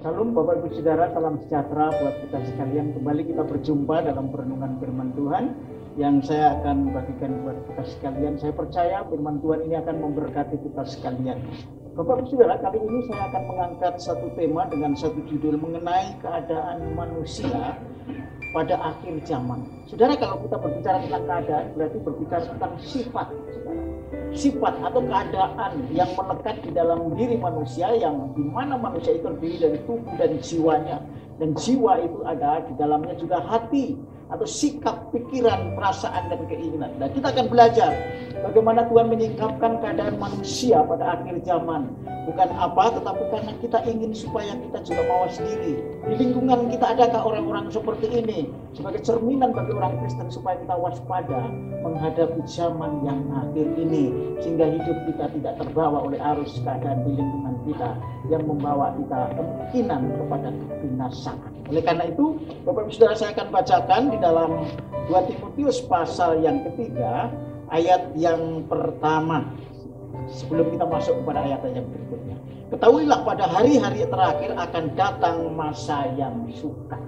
Salam Bapak Ibu Saudara, salam sejahtera buat kita sekalian. Kembali kita berjumpa dalam perenungan firman Tuhan yang saya akan bagikan buat kita sekalian. Saya percaya firman Tuhan ini akan memberkati kita sekalian. Bapak Ibu Saudara, kali ini saya akan mengangkat satu tema dengan satu judul mengenai keadaan manusia pada akhir zaman. Saudara, kalau kita berbicara tentang keadaan, berarti berbicara tentang sifat, saudara. Sifat atau keadaan yang melekat di dalam diri manusia, yang dimana manusia itu terdiri dari tubuh dan jiwanya. Dan jiwa itu ada di dalamnya juga hati atau sikap, pikiran, perasaan, dan keinginan. Nah, kita akan belajar bagaimana Tuhan menyingkapkan keadaan manusia pada akhir zaman. Bukan apa, tetapi karena kita ingin supaya kita juga mawas diri. Di lingkungan kita adakah orang-orang seperti ini sebagai cerminan bagi orang Kristen supaya kita waspada menghadapi zaman yang akhir ini, sehingga hidup kita tidak terbawa oleh arus keadaan di lingkungan kita yang membawa kita kemungkinan kepada kebinasaan. Oleh karena itu, Bapak Ibu Saudara, saya akan bacakan di dalam 2 Timotius pasal yang ketiga, ayat yang pertama. Sebelum kita masuk kepada ayat yang berikutnya. Ketahuilah pada hari-hari terakhir akan datang masa yang sukar.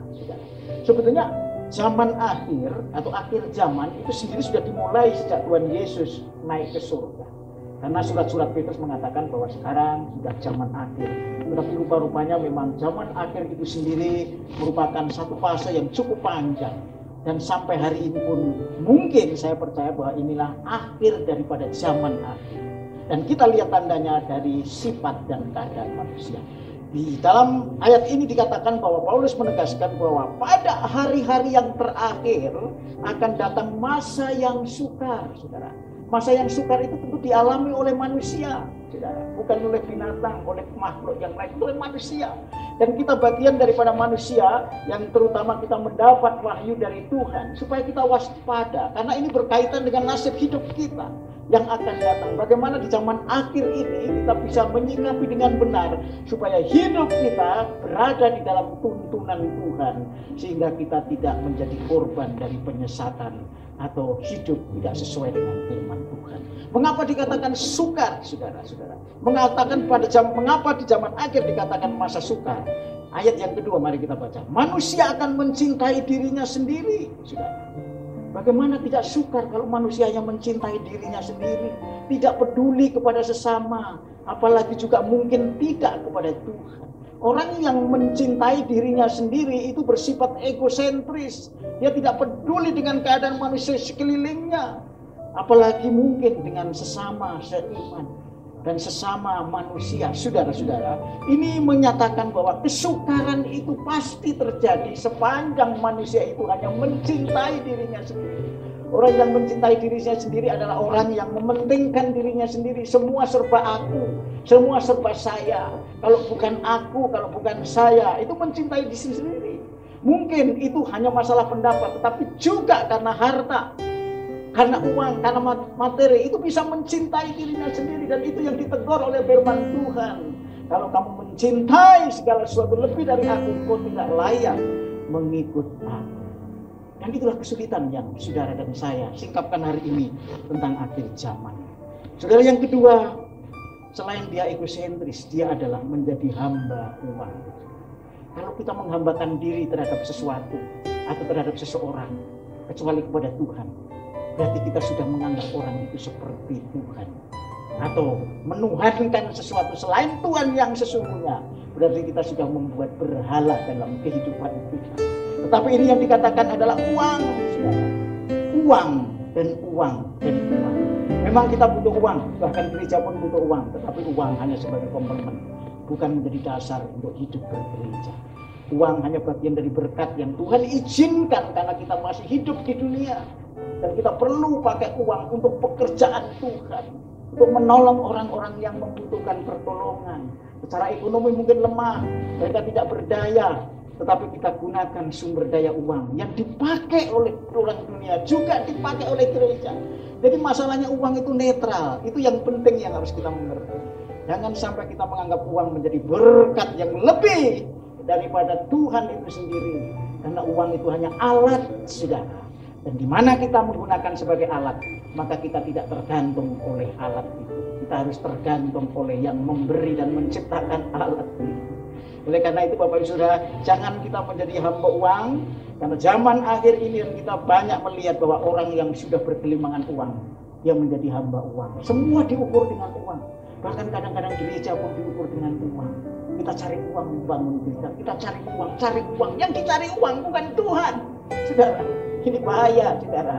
Sebetulnya zaman akhir atau akhir zaman itu sendiri sudah dimulai sejak Tuhan Yesus naik ke surga. Karena surat-surat Petrus mengatakan bahwa sekarang sudah zaman akhir. Tetapi rupa-rupanya memang zaman akhir itu sendiri merupakan satu fase yang cukup panjang. Dan sampai hari ini pun mungkin saya percaya bahwa inilah akhir daripada zaman akhir. Dan kita lihat tandanya dari sifat dan keadaan manusia. Di dalam ayat ini dikatakan bahwa Paulus menegaskan bahwa pada hari-hari yang terakhir akan datang masa yang sukar, saudara. Masa yang sukar itu tentu dialami oleh manusia, saudara. Bukan oleh binatang, oleh makhluk yang lain, oleh manusia. Dan kita bagian daripada manusia yang terutama kita mendapat wahyu dari Tuhan supaya kita waspada. Karena ini berkaitan dengan nasib hidup kita yang akan datang. Bagaimana di zaman akhir ini kita bisa menyikapi dengan benar supaya hidup kita berada di dalam tuntunan Tuhan, sehingga kita tidak menjadi korban dari penyesatan atau hidup tidak sesuai dengan firman Tuhan. Mengapa dikatakan sukar, saudara-saudara? Mengapa di zaman akhir dikatakan masa sukar? Ayat yang kedua mari kita baca. Manusia akan mencintai dirinya sendiri, saudara. Bagaimana tidak sukar kalau manusia yang mencintai dirinya sendiri, tidak peduli kepada sesama, apalagi juga mungkin tidak kepada Tuhan. Orang yang mencintai dirinya sendiri itu bersifat egosentris. Dia tidak peduli dengan keadaan manusia sekelilingnya, apalagi mungkin dengan sesama seiman dan sesama manusia. Saudara-saudara, ini menyatakan bahwa kesukaran itu pasti terjadi sepanjang manusia itu hanya mencintai dirinya sendiri. Orang yang mencintai dirinya sendiri adalah orang yang mementingkan dirinya sendiri. Semua serba aku, semua serba saya. Kalau bukan aku, kalau bukan saya, itu mencintai diri sendiri. Mungkin itu hanya masalah pendapat, tetapi juga karena harta, karena uang, karena materi, itu bisa mencintai dirinya sendiri. Dan itu yang ditegur oleh firman Tuhan. Kalau kamu mencintai segala sesuatu lebih dari aku, kau tidak layak mengikut aku. Dan itulah kesulitan yang saudara dan saya singkapkan hari ini tentang akhir zaman. Saudara, yang kedua, selain dia egosentris, dia adalah menjadi hamba uang. Kalau kita menghambakan diri terhadap sesuatu atau terhadap seseorang, kecuali kepada Tuhan, berarti kita sudah menganggap orang itu seperti Tuhan. Atau menuhankan sesuatu selain Tuhan yang sesungguhnya, berarti kita sudah membuat berhala dalam kehidupan kita. Tetapi ini yang dikatakan adalah uang, saudara. Uang dan uang dan uang. Memang kita butuh uang, bahkan gereja pun butuh uang. Tetapi uang hanya sebagai komplement, bukan menjadi dasar untuk hidup bergereja. Uang hanya bagian dari berkat yang Tuhan izinkan karena kita masih hidup di dunia. Dan kita perlu pakai uang untuk pekerjaan Tuhan, untuk menolong orang-orang yang membutuhkan pertolongan. Secara ekonomi mungkin lemah, mereka tidak berdaya, tetapi kita gunakan sumber daya uang yang dipakai oleh orang dunia, juga dipakai oleh gereja. Jadi masalahnya uang itu netral. Itu yang penting yang harus kita mengerti. Jangan sampai kita menganggap uang menjadi berkat yang lebih daripada Tuhan itu sendiri. Karena uang itu hanya alat, saudara. Dan di mana kita menggunakan sebagai alat, maka kita tidak tergantung oleh alat itu. Kita harus tergantung oleh yang memberi dan menciptakan alat itu. Oleh karena itu Bapak Ibu Saudara, jangan kita menjadi hamba uang. Karena zaman akhir ini kita banyak melihat bahwa orang yang sudah bergelimangan uang, yang menjadi hamba uang. Semua diukur dengan uang. Bahkan kadang-kadang gereja pun diukur dengan uang. Kita cari uang membangun gereja. Kita cari uang. Yang dicari uang bukan Tuhan. Saudara, ini bahaya saudara.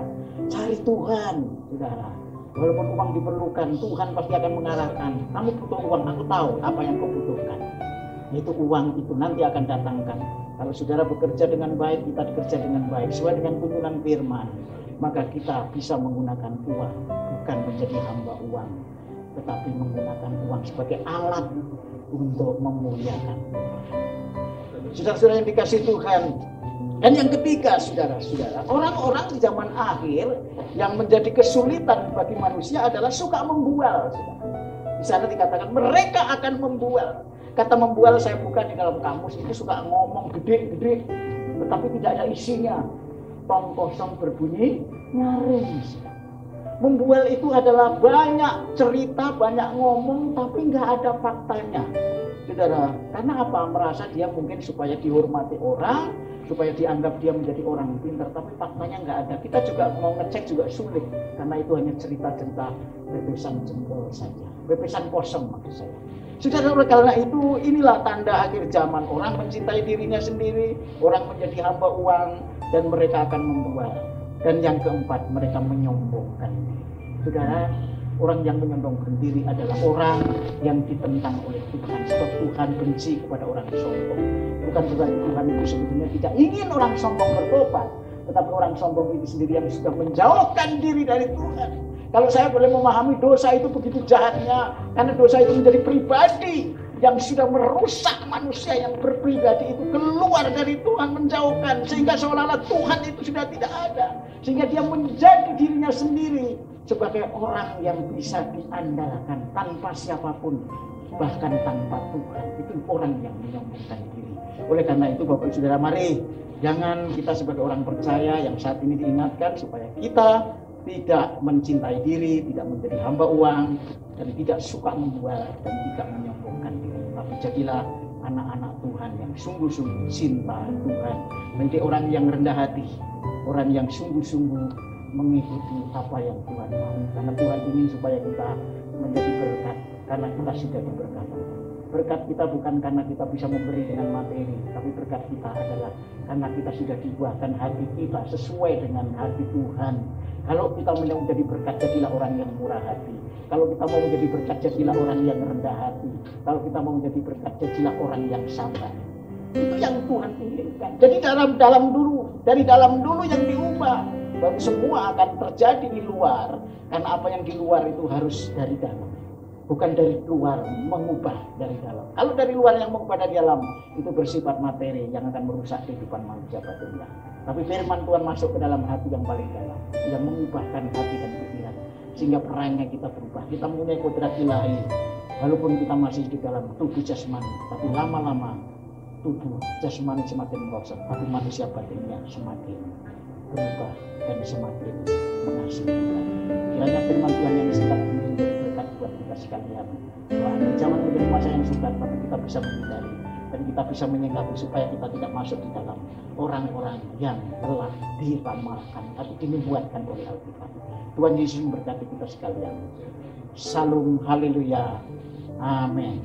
Cari Tuhan, saudara. Walaupun uang diperlukan, Tuhan pasti akan mengarahkan. Kamu butuh uang, aku tahu apa yang kau butuhkan. Itu uang itu nanti akan datangkan. Kalau saudara bekerja dengan baik, kita bekerja dengan baik sesuai dengan tuntunan firman, maka kita bisa menggunakan uang, bukan menjadi hamba uang, tetapi menggunakan uang sebagai alat untuk memuliakan. Saudara-saudara yang dikasih Tuhan. Dan yang ketiga, saudara-saudara, orang-orang di zaman akhir yang menjadi kesulitan bagi manusia adalah suka membual. Di sana dikatakan mereka akan membual. Kata membual saya buka di dalam kamus, itu suka ngomong gede-gede, tetapi tidak ada isinya. Tong kosong berbunyi nyaring. Membual itu adalah banyak cerita, banyak ngomong, tapi nggak ada faktanya. Saudara, karena apa? Merasa dia mungkin supaya dihormati orang, supaya dianggap dia menjadi orang pintar, tapi faktanya nggak ada. Kita juga mau ngecek juga sulit, karena itu hanya cerita-cerita bebesan jempol saja, bebesan kosong maksud saya. Saudara, oleh karena itu inilah tanda akhir zaman. Orang mencintai dirinya sendiri, orang menjadi hamba uang, dan mereka akan membual. Dan yang keempat, mereka menyombongkan. Saudara, orang yang menyombongkan diri adalah orang yang ditentang oleh Tuhan. Sebab Tuhan benci kepada orang sombong. Bukan berarti Tuhan itu sebetulnya tidak ingin orang sombong bertobat, tetapi orang sombong itu sendiri yang sudah menjauhkan diri dari Tuhan. Kalau saya boleh memahami, dosa itu begitu jahatnya, karena dosa itu menjadi pribadi yang sudah merusak manusia yang berpribadi itu keluar dari Tuhan, menjauhkan, sehingga seolah-olah Tuhan itu sudah tidak ada, sehingga dia menjadi dirinya sendiri sebagai orang yang bisa diandalkan tanpa siapapun, bahkan tanpa Tuhan. Itu orang yang menyombongkan diri. Oleh karena itu Bapak Ibu Saudara, mari jangan kita sebagai orang percaya yang saat ini diingatkan supaya kita tidak mencintai diri, tidak menjadi hamba uang, dan tidak suka membual dan tidak menyombongkan diri. Tapi jadilah anak-anak Tuhan yang sungguh-sungguh cinta Tuhan, menjadi orang yang rendah hati, orang yang sungguh-sungguh mengikuti apa yang Tuhan mau. Karena Tuhan ingin supaya kita menjadi berkat, karena kita sudah diberkati. Berkat kita bukan karena kita bisa memberi dengan materi, tapi berkat kita adalah karena kita sudah dibuahkan hati kita sesuai dengan hati Tuhan. Kalau kita mau menjadi berkat, jadilah orang yang murah hati. Kalau kita mau menjadi berkat, jadilah orang yang rendah hati. Kalau kita mau menjadi berkat, jadilah orang yang sabar. Itu yang Tuhan inginkan. Jadi dari dalam dulu yang diubah, baru semua akan terjadi di luar. Karena apa yang di luar itu harus dari dalam, bukan dari luar mengubah dari dalam. Kalau dari luar yang mengubah dari dalam, itu bersifat materi yang akan merusak kehidupan manusia batinnya. Tapi firman Tuhan masuk ke dalam hati yang paling dalam, yang mengubahkan hati dan pikiran, sehingga perangai kita berubah. Kita mempunyai kodrat ilahi, walaupun kita masih di dalam tubuh jasmani, tapi lama-lama tubuh jasmani semakin merosot, tapi manusia batinnya semakin berubah dan semakin mengasihi Tuhan. Kiranya firman Tuhan yang singkat ini menjadi berkat buat kita sekalian. Bahwa zaman menjadi masa yang sukar, tapi kita bisa menghindari dan kita bisa menyikapi supaya kita tidak masuk di dalam orang-orang yang telah diramalkan atau dinubuatkan oleh Alkitab. Tuhan Yesus memberkati kita sekalian. Salam haleluya. Amin.